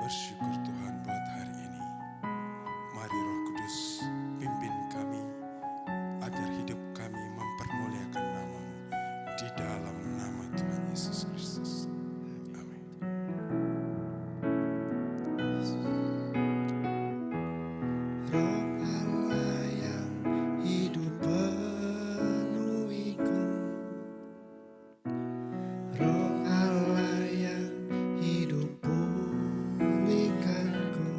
bersyukur Tuhan buat hari ini. Mari Roh Kudus pimpin kami agar hidup kami mempermuliakan nama-Mu di dalam nama Tuhan Yesus Kristus. Amin. Roh Allah yang hidup penuhiku, Roh Allah yang hidup pulihkanku,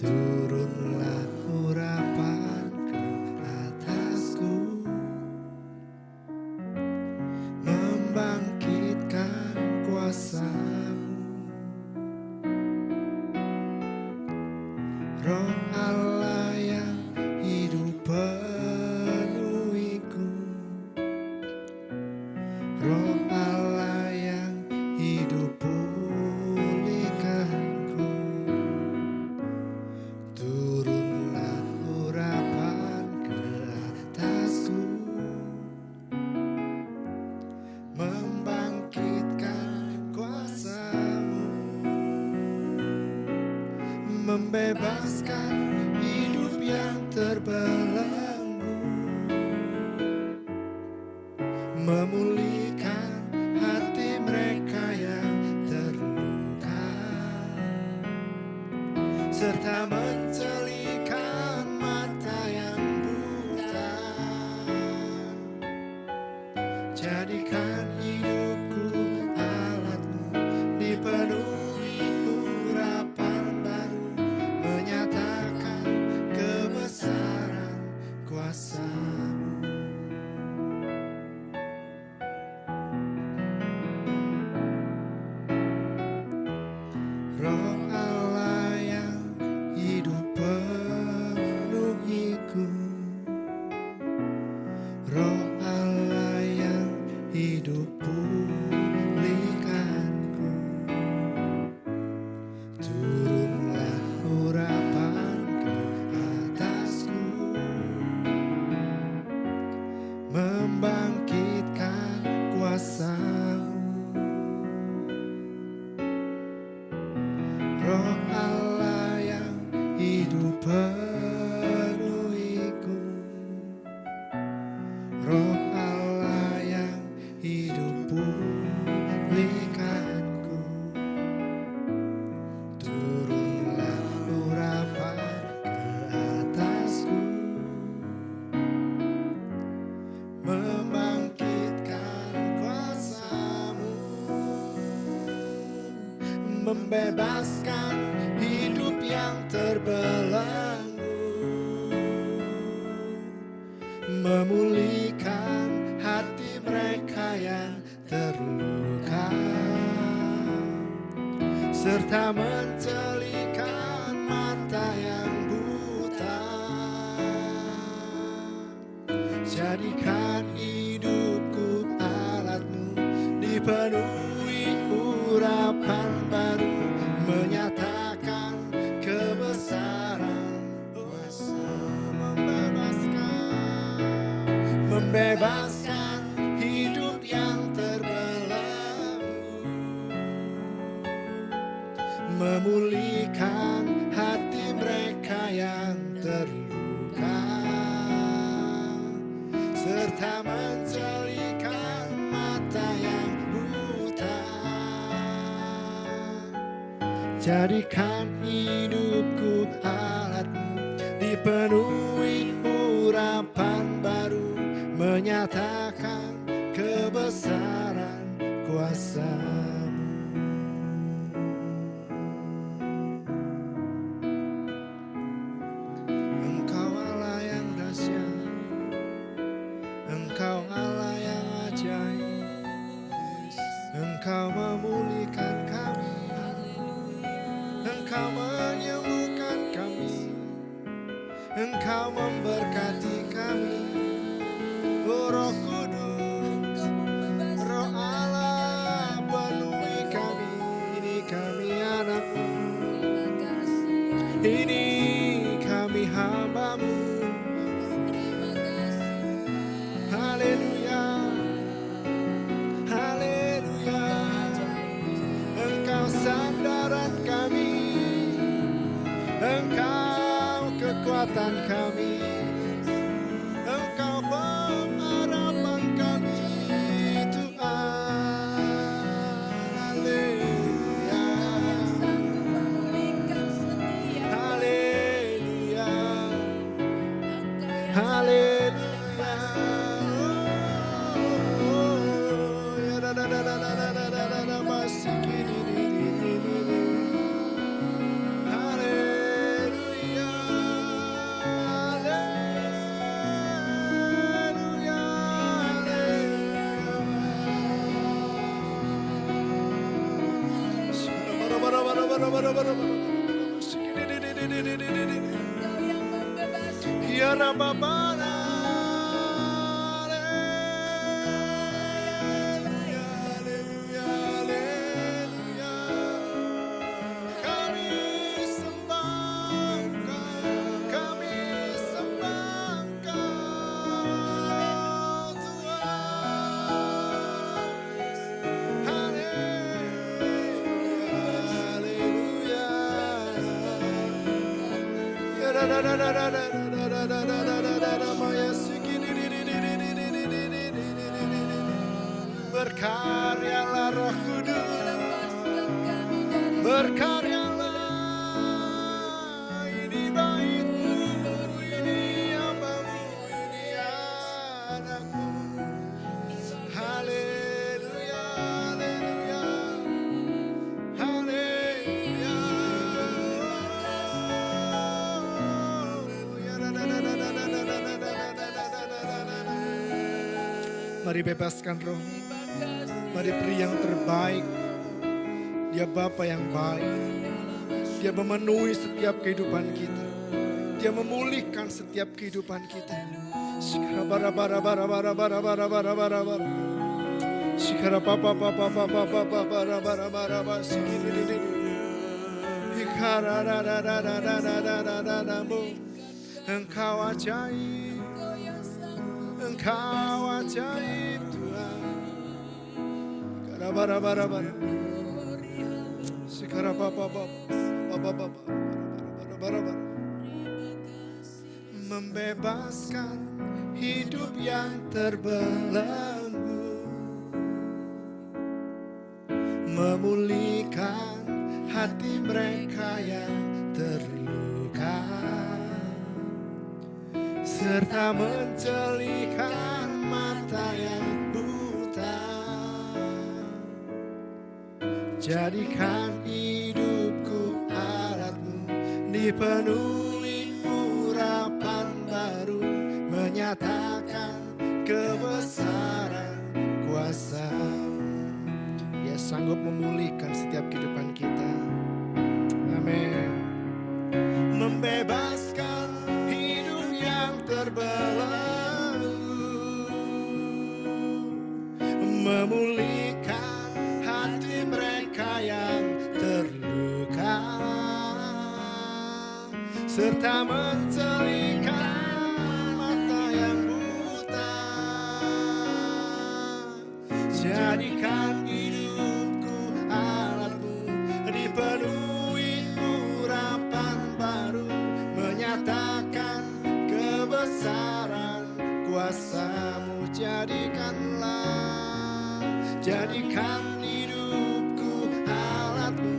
turunlah urapan ke atasku, membangkitkan kuasa-Mu. Roh Allah yang hidup penuhiku, Roh Allah yang hidup pulihkanku, turunlah urapan ke atasku, membangkitkan kuasa-Mu, membebaskan hidup yang terbelenggu, memulihkan hati mereka yang terluka, serta mencelikan mata yang buta. Jadikan hidupku alat-Mu, dipenuhi urapan baru, menyatakan kebesaran kuasa-Mu. Roh Allah yang hidup penuhiku, Roh Allah yang hidup pulihkanku, turunlah urapan ke atasku, membangkitkan kuasa-Mu. Roh Allah yang hidup penuhiku, Roh Allah yang hidup pulihkanku, turunlah urapan ke atasku, membangkitkan kuasa-Mu, membebaskan hidup yang terbelenggu, memulihkan hati mereka yang terluka, serta mencelikan mata yang buta. Jadikan hidupku alat-Mu, dipenuhi urapan baru, menyatakan kebesaran kuasa, membebaskan hidup yang terbelenggu, memulihkan hati mereka yang terluka, serta mencelikan mata yang buta. Jadikan hidupku alat-Mu, dipenuhi urapan baru, menyatakan kebesaran kuasa-Mu. Engkau Allah yang dahsyat, Engkau Allah yang ajaib, Engkau memulihkan kami, Engkau menyembuhkan kami, Engkau memberkati kami. Oh Roh Kudus, Roh Allah penuhi kami. Ini kami anak-Mu, ini kami hamba-Mu. Haleluya, haleluya, Engkau Ya Rabbana. Berkaryalah Roh Kudus, berkaryalah, ini baitmu, ini hambamu, ini anakmu. Haleluya, haleluya, haleluya. Mari bebaskan roh. Mari beri yang terbaik. Dia Bapa yang baik. Dia memenuhi setiap kehidupan kita. Dia memulihkan setiap kehidupan kita. Sekarang bara bara bara bara bara bara bara bara bara. Sekarang papa papa papa papa bara bara bara bara. Ikara da da da da da da da da da da mu. Engkau ajaib. Engkau ajaib Tuhan. Bara bara bara. Sekarang papa papa papa papa bara bara. Membebaskan hidup yang terbelenggu, memulihkan hati mereka yang terluka, serta mencelihkan mata yang buta. Jadikan hidupku alatmu, dipenuhi urapan baru, menyatakan kebesaran kuasa. Dia sanggup memulihkan setiap kehidupan kita. Amin. Membebaskan hidup yang terbelenggu, memulihkan hati mereka yang terluka, serta mencelihkan mata yang buta. Jadikan hidupku alatmu, dipenuhi urapan baru, menyatakan kebesaran kuasa-Mu. Jadikan hidupku alatmu,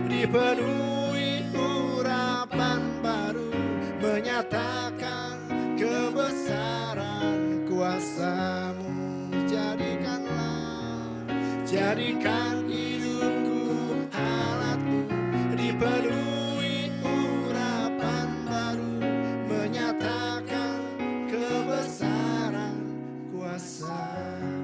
dipenuhi urapan baru, menyatakan kebesaran kuasa-Mu. Jadikan hidupku alatmu, dipenuhi urapan baru, menyatakan kebesaran kuasa-Mu.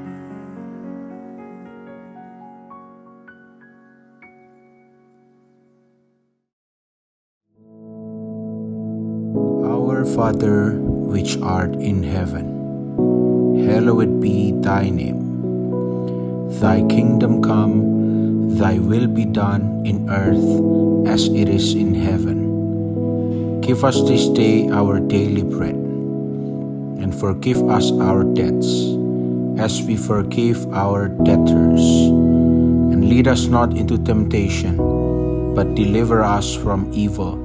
Our Father, which art in heaven, hallowed be thy name. Thy kingdom come, thy will be done in earth as it is in heaven. Give us this day our daily bread, and forgive us our debts, as we forgive our debtors. And lead us not into temptation, but deliver us from evil.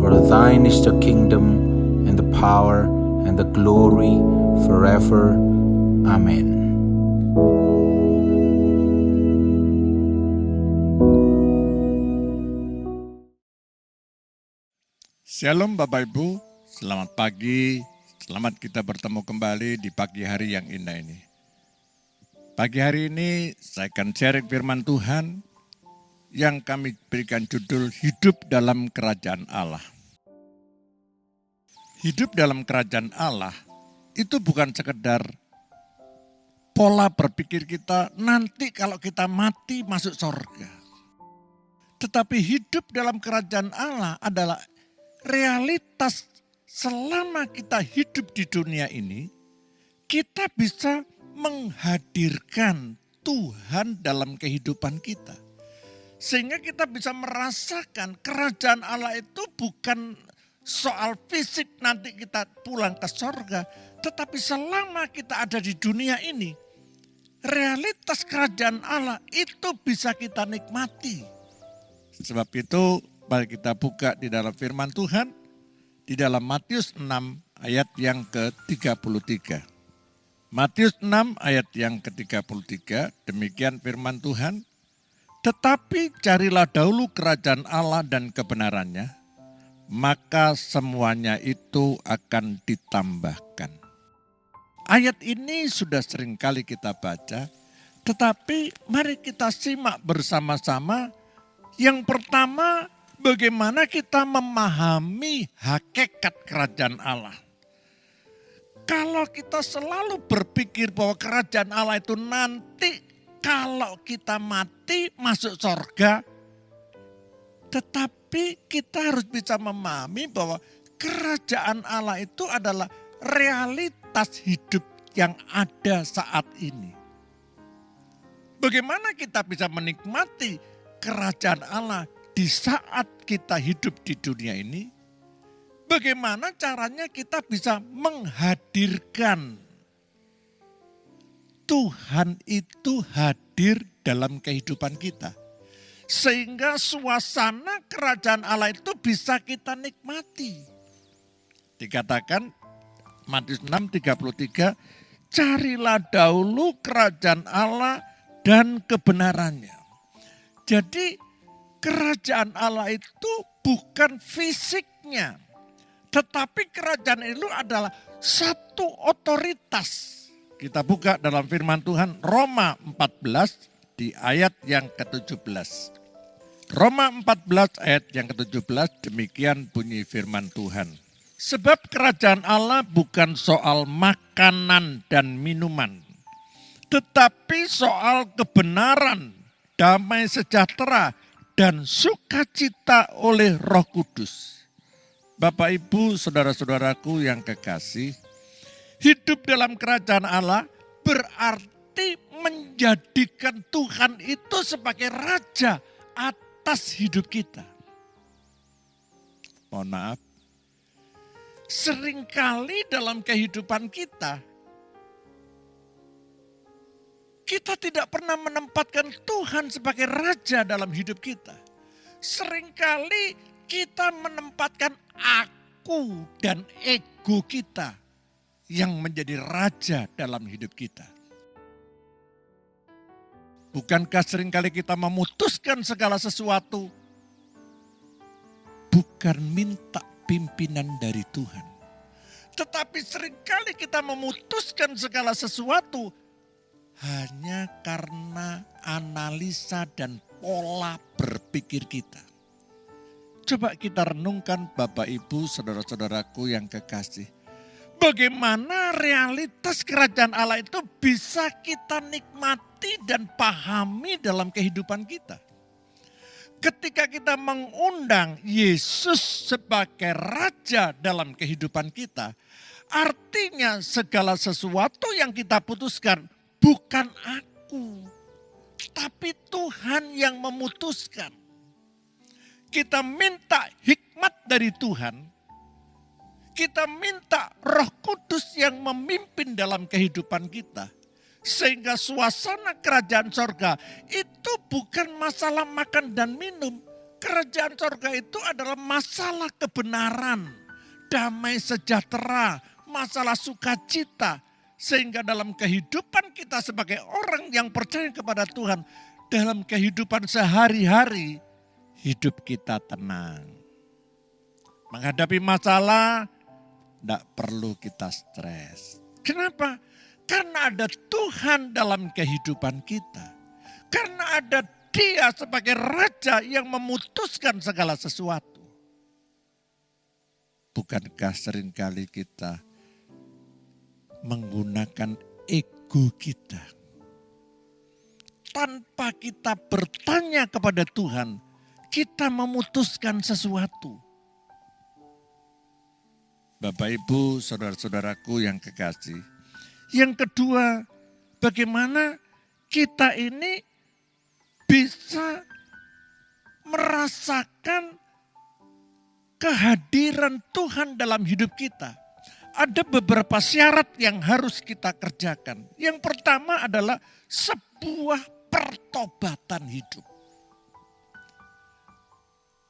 For thine is the kingdom, and the power, and the glory, forever. Amen. Shalom Bapak Ibu, selamat pagi, selamat kita bertemu kembali di pagi hari yang indah ini. Pagi hari ini saya akan sharing firman Tuhan yang kami berikan judul Hidup dalam Kerajaan Allah. Hidup dalam Kerajaan Allah itu bukan sekedar pola berpikir kita nanti kalau kita mati masuk surga. Tetapi hidup dalam kerajaan Allah adalah realitas selama kita hidup di dunia ini, kita bisa menghadirkan Tuhan dalam kehidupan kita. Sehingga kita bisa merasakan kerajaan Allah itu bukan soal fisik nanti kita pulang ke sorga. Tetapi selama kita ada di dunia ini, realitas kerajaan Allah itu bisa kita nikmati. Sebab itu mari kita buka di dalam firman Tuhan, di dalam Matius 6 ayat yang ke-33. Matius 6 ayat yang ke-33, demikian firman Tuhan. Tetapi carilah dahulu kerajaan Allah dan kebenarannya, maka semuanya itu akan ditambahkan. Ayat ini sudah sering kali kita baca, tetapi mari kita simak bersama-sama. Yang pertama, bagaimana kita memahami hakikat kerajaan Allah. Kalau kita selalu berpikir bahwa kerajaan Allah itu nanti kalau kita mati masuk surga, tetapi kita harus bisa memahami bahwa kerajaan Allah itu adalah realitas hidup yang ada saat ini. Bagaimana kita bisa menikmati kerajaan Allah di saat kita hidup di dunia ini? Bagaimana caranya kita bisa menghadirkan Tuhan itu hadir dalam kehidupan kita. Sehingga suasana kerajaan Allah itu bisa kita nikmati. Dikatakan Matius 6:33, carilah dahulu kerajaan Allah dan kebenarannya. Jadi kerajaan Allah itu bukan fisiknya. Tetapi kerajaan itu adalah satu otoritas. Kita buka dalam firman Tuhan Roma 14 di ayat yang ke-17. Roma 14 ayat yang ke-17 demikian bunyi firman Tuhan. Sebab kerajaan Allah bukan soal makanan dan minuman, tetapi soal kebenaran, damai sejahtera, dan sukacita oleh Roh Kudus. Bapak, Ibu, saudara-saudaraku yang kekasih, hidup dalam kerajaan Allah berarti menjadikan Tuhan itu sebagai raja atas hidup kita. Mohon maaf, seringkali dalam kehidupan kita tidak pernah menempatkan Tuhan sebagai raja dalam hidup kita. Seringkali kita menempatkan aku dan ego kita yang menjadi raja dalam hidup kita. Bukankah seringkali kita memutuskan segala sesuatu bukan minta pimpinan dari Tuhan. Tetapi seringkali kita memutuskan segala sesuatu hanya karena analisa dan pola berpikir kita. Coba kita renungkan Bapak, Ibu, saudara-saudaraku yang kekasih. Bagaimana realitas kerajaan Allah itu bisa kita nikmati dan pahami dalam kehidupan kita. Ketika kita mengundang Yesus sebagai raja dalam kehidupan kita, artinya segala sesuatu yang kita putuskan bukan aku, tapi Tuhan yang memutuskan. Kita minta hikmat dari Tuhan, kita minta Roh Kudus yang memimpin dalam kehidupan kita. Sehingga suasana kerajaan sorga itu bukan masalah makan dan minum. Kerajaan sorga itu adalah masalah kebenaran, damai sejahtera, masalah sukacita. Sehingga dalam kehidupan kita sebagai orang yang percaya kepada Tuhan, dalam kehidupan sehari-hari, hidup kita tenang. Menghadapi masalah, tidak perlu kita stres. Kenapa? Karena ada Tuhan dalam kehidupan kita. Karena ada Dia sebagai Raja yang memutuskan segala sesuatu. Bukankah seringkali kita menggunakan ego kita tanpa kita bertanya kepada Tuhan, kita memutuskan sesuatu. Bapak, Ibu, saudara-saudaraku yang kekasih. Yang kedua, bagaimana kita ini bisa merasakan kehadiran Tuhan dalam hidup kita. Ada beberapa syarat yang harus kita kerjakan. Yang pertama adalah sebuah pertobatan hidup.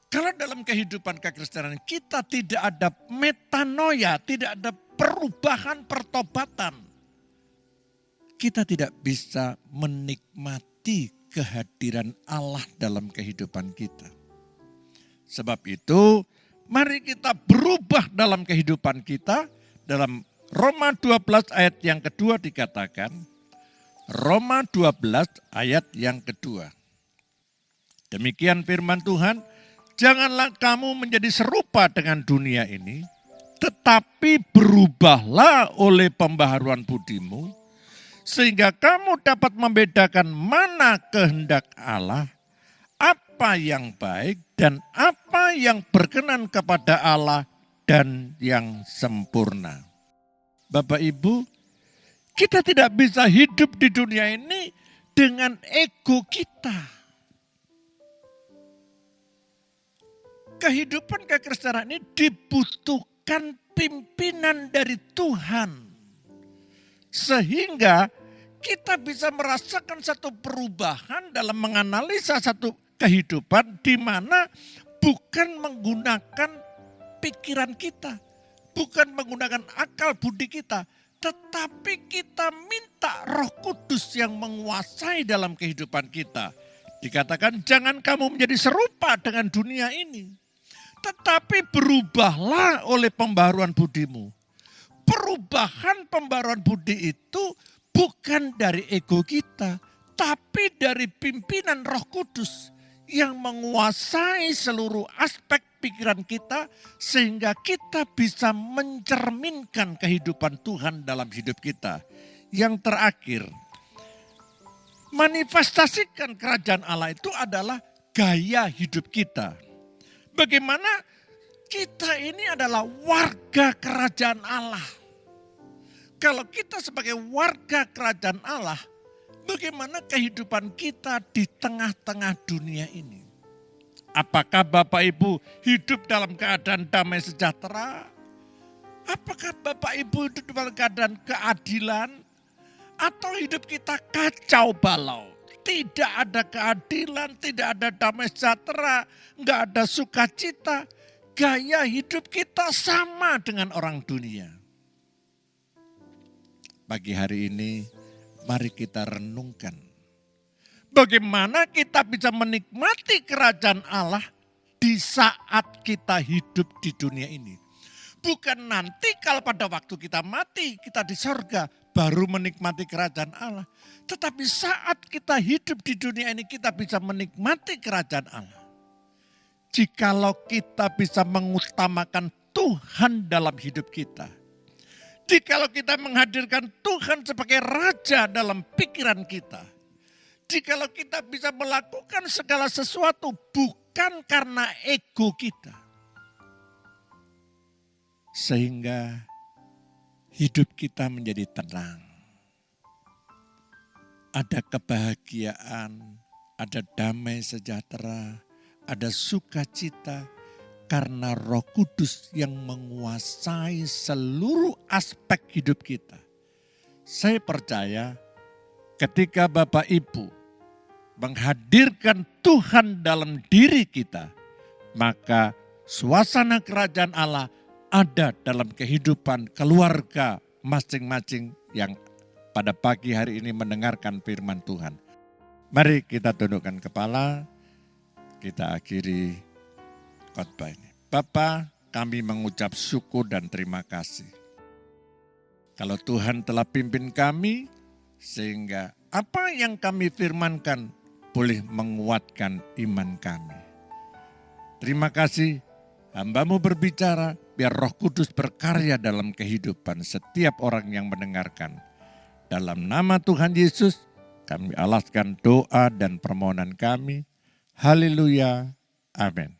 Kalau dalam kehidupan kekristenan kita tidak ada metanoia, tidak ada perubahan pertobatan, kita tidak bisa menikmati kehadiran Allah dalam kehidupan kita. Sebab itu, mari kita berubah dalam kehidupan kita. Dalam Roma 12 ayat yang kedua dikatakan, Roma 12 ayat yang kedua. Demikian firman Tuhan, janganlah kamu menjadi serupa dengan dunia ini, tetapi berubahlah oleh pembaharuan budimu, sehingga kamu dapat membedakan mana kehendak Allah, apa yang baik dan apa yang berkenan kepada Allah dan yang sempurna. Bapak Ibu, kita tidak bisa hidup di dunia ini dengan ego kita. Kehidupan kekristenan ini dibutuhkan pimpinan dari Tuhan. Sehingga kita bisa merasakan satu perubahan dalam menganalisa satu kehidupan di mana bukan menggunakan pikiran kita, bukan menggunakan akal budi kita, tetapi kita minta Roh Kudus yang menguasai dalam kehidupan kita. Dikatakan jangan kamu menjadi serupa dengan dunia ini, tetapi berubahlah oleh pembaharuan budimu. Perubahan pembaharuan budi itu bukan dari ego kita, tapi dari pimpinan Roh Kudus yang menguasai seluruh aspek pikiran kita sehingga kita bisa mencerminkan kehidupan Tuhan dalam hidup kita. Yang terakhir, manifestasikan kerajaan Allah itu adalah gaya hidup kita. Bagaimana kita ini adalah warga kerajaan Allah. Kalau kita sebagai warga kerajaan Allah, bagaimana kehidupan kita di tengah-tengah dunia ini? Apakah Bapak Ibu hidup dalam keadaan damai sejahtera? Apakah Bapak Ibu hidup dalam keadaan keadilan? Atau hidup kita kacau balau? Tidak ada keadilan, tidak ada damai sejahtera, nggak ada sukacita. Gaya hidup kita sama dengan orang dunia. Pagi hari ini, mari kita renungkan. Bagaimana kita bisa menikmati kerajaan Allah di saat kita hidup di dunia ini. Bukan nanti kalau pada waktu kita mati, kita di sorga, baru menikmati kerajaan Allah. Tetapi saat kita hidup di dunia ini, kita bisa menikmati kerajaan Allah. Jikalau kita bisa mengutamakan Tuhan dalam hidup kita. Jikalau kita menghadirkan Tuhan sebagai Raja dalam pikiran kita. Jikalau kita bisa melakukan segala sesuatu bukan karena ego kita. Sehingga hidup kita menjadi tenang. Ada kebahagiaan, ada damai sejahtera, ada sukacita karena Roh Kudus yang menguasai seluruh aspek hidup kita. Saya percaya ketika Bapak Ibu menghadirkan Tuhan dalam diri kita, maka suasana kerajaan Allah ada dalam kehidupan keluarga masing-masing yang pada pagi hari ini mendengarkan firman Tuhan. Mari kita tundukkan kepala, kita akhiri khotbah ini. Bapa, kami mengucap syukur dan terima kasih. Kalau Tuhan telah pimpin kami, sehingga apa yang kami firmankan boleh menguatkan iman kami. Terima kasih, hamba-Mu berbicara, biar Roh Kudus berkarya dalam kehidupan setiap orang yang mendengarkan. Dalam nama Tuhan Yesus, kami alaskan doa dan permohonan kami. Haleluya. Amin.